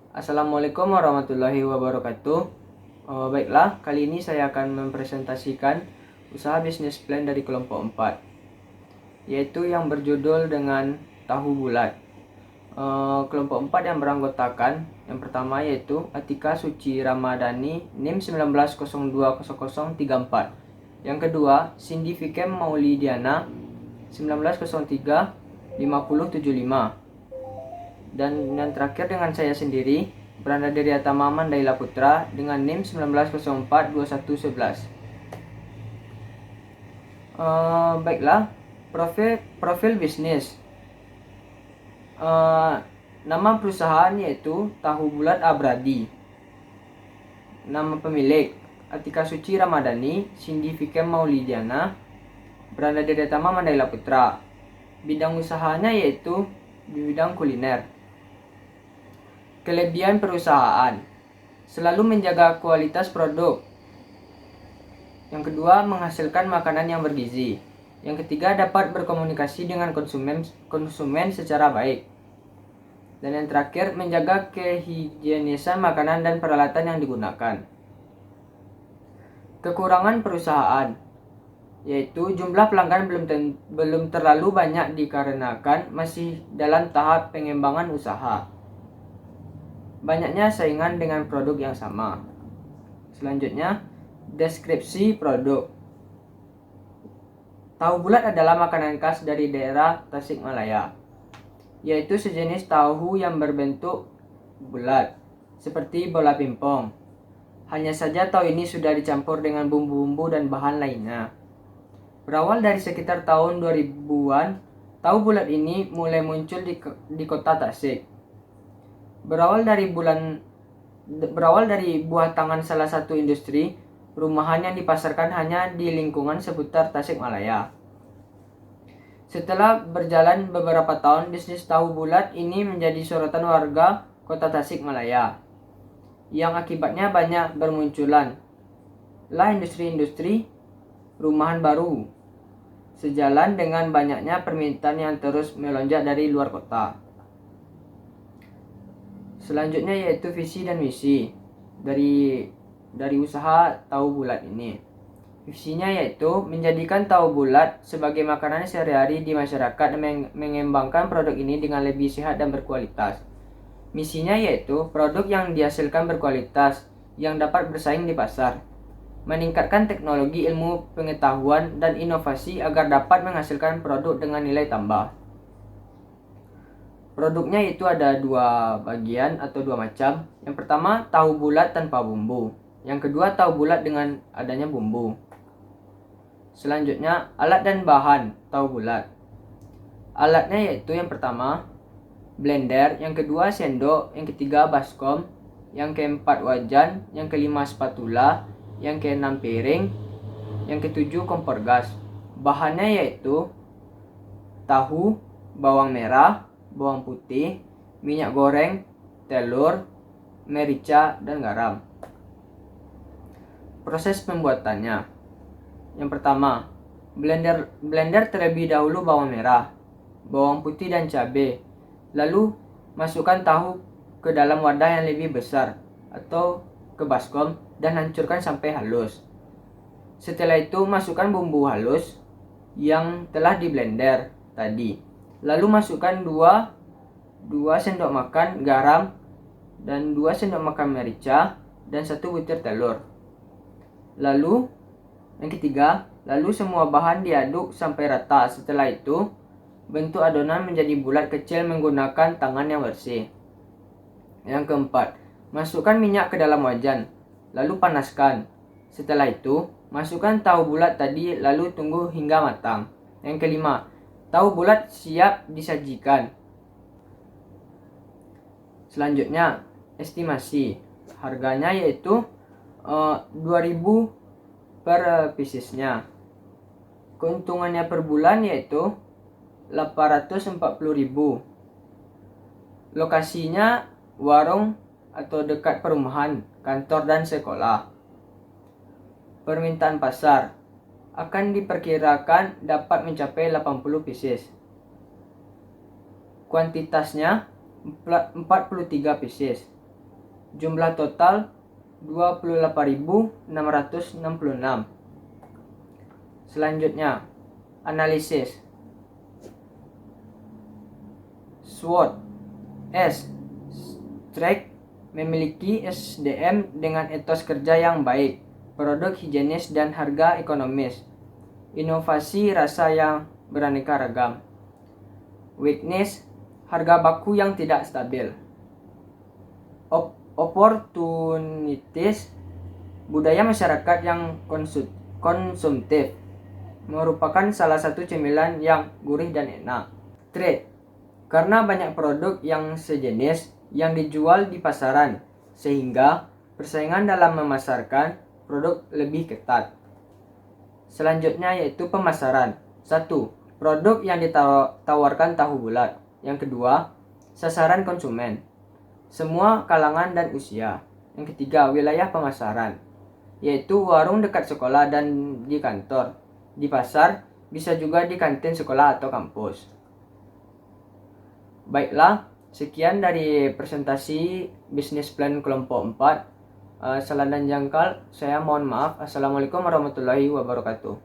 Assalamualaikum warahmatullahi wabarakatuh. Baiklah, kali ini saya akan mempresentasikan usaha bisnis plan dari kelompok 4, yaitu yang berjudul dengan tahu bulat. Kelompok 4 yang beranggotakan, yang pertama yaitu Atika Suci Ramadhani NIM 19020034. Yang kedua, Cindy Fikem Maulidiana 19035075. Dan yang terakhir dengan saya sendiri, Branda Diriatama Mandaila Putra dengan NIM 19042111. Baiklah, profil bisnis. Nama perusahaan yaitu Tahu Bulat Abradi. Nama pemilik Atika Suci Ramadhani, Cindy Fikem Maulidiana, Branda Diriatama Mandaila Putra. Bidang usahanya yaitu di bidang kuliner. Kelebihan perusahaan: selalu menjaga kualitas produk. Yang kedua, menghasilkan makanan yang bergizi. Yang ketiga, dapat berkomunikasi dengan konsumen secara baik. Dan yang terakhir, menjaga kehigienisan makanan dan peralatan yang digunakan. Kekurangan perusahaan yaitu jumlah pelanggan belum terlalu banyak dikarenakan masih dalam tahap pengembangan usaha. Banyaknya saingan dengan produk yang sama. Selanjutnya, deskripsi produk. Tahu bulat adalah makanan khas dari daerah Tasikmalaya, yaitu sejenis tahu yang berbentuk bulat, seperti bola pingpong. Hanya saja tahu ini sudah dicampur dengan bumbu-bumbu dan bahan lainnya. Berawal dari sekitar tahun 2000-an, tahu bulat ini mulai muncul di kota Tasik. Berawal dari buah tangan salah satu industri rumahan yang dipasarkan hanya di lingkungan seputar Tasikmalaya. Setelah berjalan beberapa tahun, bisnis tahu bulat ini menjadi sorotan warga kota Tasikmalaya, yang akibatnya banyak bermunculan lah industri-industri rumahan baru, sejalan dengan banyaknya permintaan yang terus melonjak dari luar kota. Selanjutnya yaitu visi dan misi dari usaha tahu bulat ini. Visinya yaitu menjadikan tahu bulat sebagai makanan sehari-hari di masyarakat dan mengembangkan produk ini dengan lebih sehat dan berkualitas. Misinya yaitu produk yang dihasilkan berkualitas yang dapat bersaing di pasar, meningkatkan teknologi ilmu pengetahuan dan inovasi agar dapat menghasilkan produk dengan nilai tambah. Produknya itu ada dua bagian atau dua macam. Yang pertama, tahu bulat tanpa bumbu. Yang kedua, tahu bulat dengan adanya bumbu. Selanjutnya, alat dan bahan tahu bulat. Alatnya yaitu yang pertama, blender. Yang kedua, sendok. Yang ketiga, baskom. Yang keempat, wajan. Yang kelima, spatula. Yang keenam, piring. Yang ketujuh, kompor gas. Bahannya yaitu tahu, bawang merah, bawang putih, minyak goreng, telur, merica, dan garam. Proses pembuatannya: yang pertama, blender terlebih dahulu bawang merah, bawang putih, dan cabai. Lalu masukkan tahu ke dalam wadah yang lebih besar atau ke baskom dan hancurkan sampai halus. Setelah itu masukkan bumbu halus yang telah di blender tadi. Lalu masukkan 2 sendok makan garam dan 2 sendok makan merica dan 1 butir telur. Lalu yang ketiga, lalu semua bahan diaduk sampai rata. Setelah itu, bentuk adonan menjadi bulat kecil menggunakan tangan yang bersih. Yang keempat, masukkan minyak ke dalam wajan, lalu panaskan. Setelah itu, masukkan tahu bulat tadi lalu tunggu hingga matang. Yang kelima, tahu bulat siap disajikan. Selanjutnya, estimasi. Harganya yaitu 2000 per piecesnya. Keuntungannya per bulan yaitu 840.000. Lokasinya warung atau dekat perumahan, kantor, dan sekolah. Permintaan pasar akan diperkirakan dapat mencapai 80 pieces. Kuantitasnya 43 pieces. Jumlah total 28.666. Selanjutnya, analisis. SWOT. S. Strike memiliki SDM dengan etos kerja yang baik, produk higienis dan harga ekonomis, inovasi rasa yang beraneka ragam. Weakness, harga baku yang tidak stabil. Opportunities, budaya masyarakat yang konsumtif, merupakan salah satu cemilan yang gurih dan enak. Trade, karena banyak produk yang sejenis yang dijual di pasaran, sehingga persaingan dalam memasarkan produk lebih ketat. Selanjutnya yaitu pemasaran. 1. Produk yang ditawarkan tahu bulat. Yang kedua, sasaran konsumen, semua kalangan dan usia. Yang ketiga, wilayah pemasaran, yaitu warung dekat sekolah dan di kantor. Di pasar, bisa juga di kantin sekolah atau kampus. Baiklah, sekian dari presentasi bisnis plan kelompok 4. Salah dan jangkal, saya mohon maaf. Assalamualaikum warahmatullahi wabarakatuh.